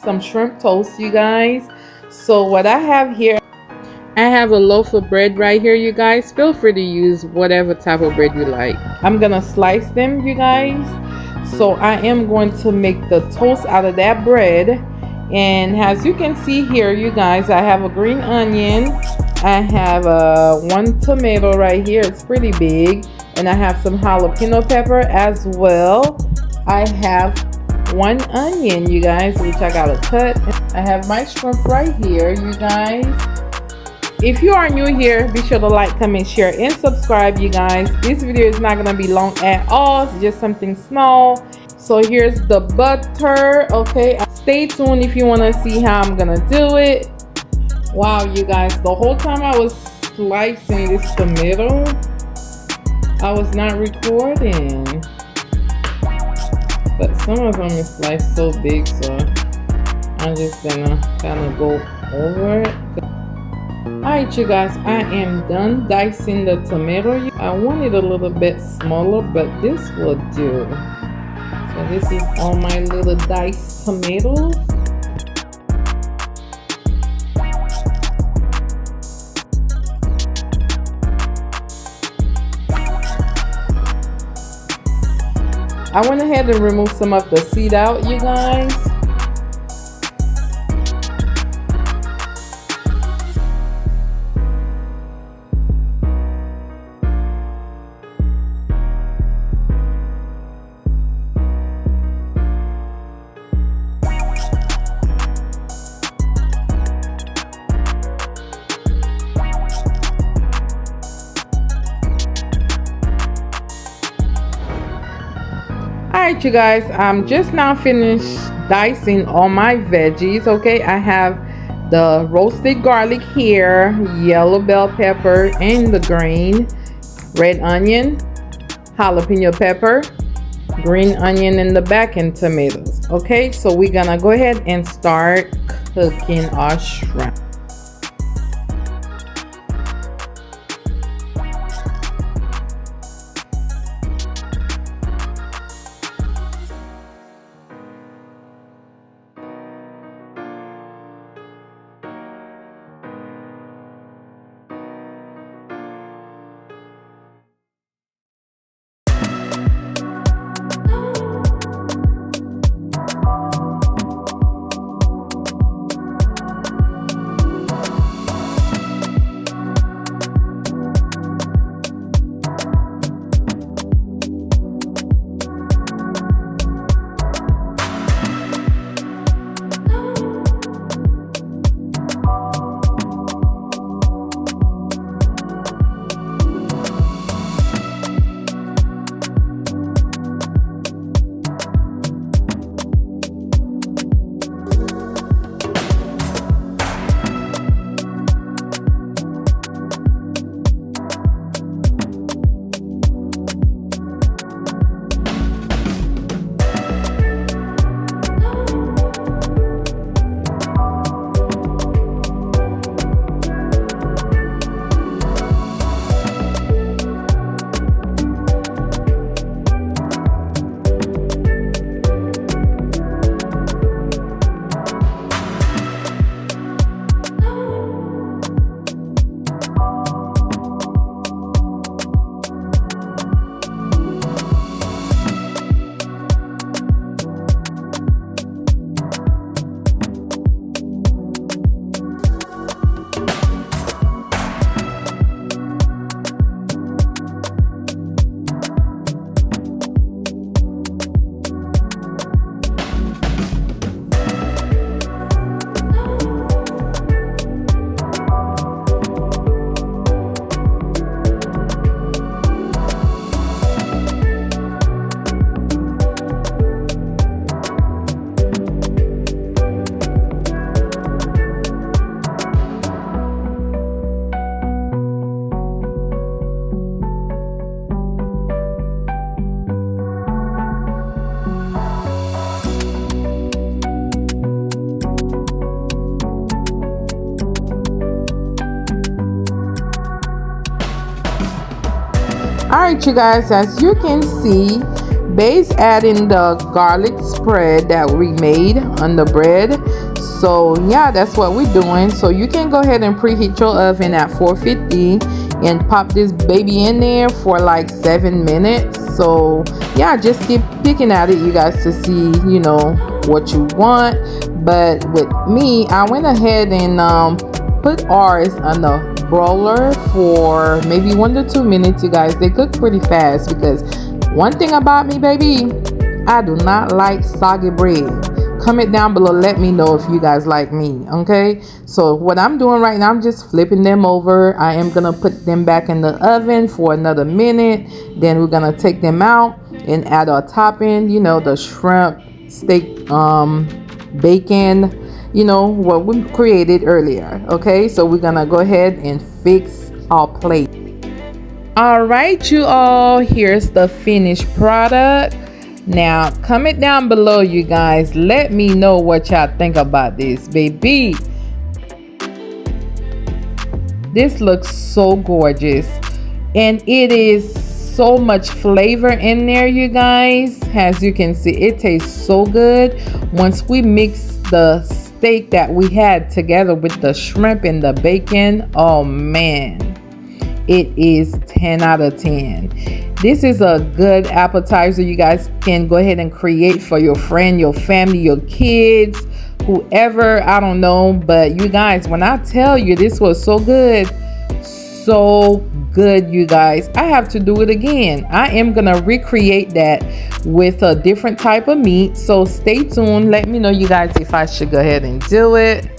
some shrimp toast, you guys. So what I have here, I have a loaf of bread right here, you guys. Feel free to use whatever type of bread you like. I'm gonna slice them, you guys. So I am going to make the toast out of that bread. And as you can see here, you guys, I have a green onion. I have one tomato right here. It's pretty big. And I have some jalapeno pepper as well. I have one onion, you guys, which I gotta cut. I have my shrimp right here, you guys. If you are new here, be sure to like, comment, share, and subscribe, you guys. This video is not gonna be long at all. It's just something small. So here's the butter. Okay, stay tuned if you want to see how I'm gonna do it. Wow, you guys, the whole time I was slicing this tomato, I was not recording, but some of them is sliced so big, so I'm just gonna kind of go over it. Alright, you guys, I am done dicing the tomato. I want it a little bit smaller, but this will do. So this is all my little diced tomatoes. I went ahead and removed some of the seed out, you guys. Alright, you guys, I'm just now finished dicing all my veggies. Okay, I have the roasted garlic here, yellow bell pepper and the green, red onion, jalapeno pepper, green onion in the back, and tomatoes. Okay, so we're gonna go ahead and start cooking our shrimp. Alright, you guys, as you can see, Babe's adding the garlic spread that we made on the bread. So yeah, that's what we're doing. So you can go ahead and preheat your oven at 450 and pop this baby in there for like 7 minutes. So yeah, just keep picking at it, you guys, to see, you know, what you want. But with me, I went ahead and put ours on the broiler for maybe 1 to 2 minutes, you guys. They cook pretty fast because one thing about me, baby, I do not like soggy bread. Comment down below, let me know if you guys like me. Okay, so what I'm doing right now, I'm just flipping them over. I am gonna put them back in the oven for another minute. Then we're gonna take them out and add our topping, you know, the shrimp, steak, bacon, you know, what we created earlier. Okay, so we're gonna go ahead and fix our plate. All right, you all, here's the finished product. Now comment down below, you guys, let me know what y'all think about this, baby. This looks so gorgeous, and it is so much flavor in there, you guys. As you can see, it tastes so good. Once we mix the steak that we had together with the shrimp and the bacon, oh man, it is 10 out of 10. This is a good appetizer you guys can go ahead and create for your friend, your family, your kids, whoever, I don't know. But you guys, when I tell you this was so good, you guys, I have to do it again. I am gonna recreate that with a different type of meat. So stay tuned. Let me know, you guys, if I should go ahead and do it.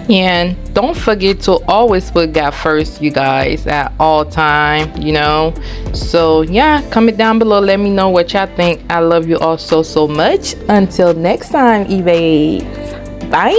And don't forget to always put God first, you guys, at all time, you know. So yeah, comment down below, let me know what y'all think. I love you all so much. Until next time, eBay, bye.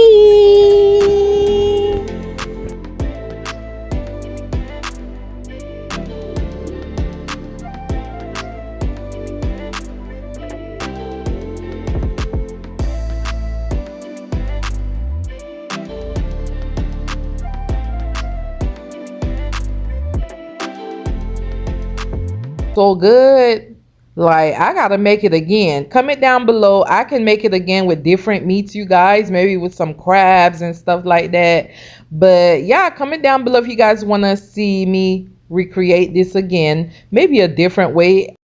So good. Like, I gotta make it again. Comment down below. I can make it again with different meats, you guys, maybe with some crabs and stuff like that. But yeah, comment down below if you guys want to see me recreate this again, maybe a different way.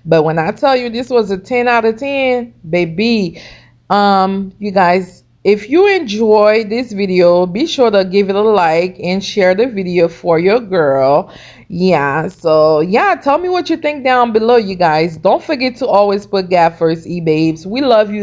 But when I tell you this was a 10 out of 10, baby, you guys, if you enjoyed this video, be sure to give it a like and share the video for your girl. Yeah, so yeah, tell me what you think down below, you guys. Don't forget to always put God first, e-babes. We love you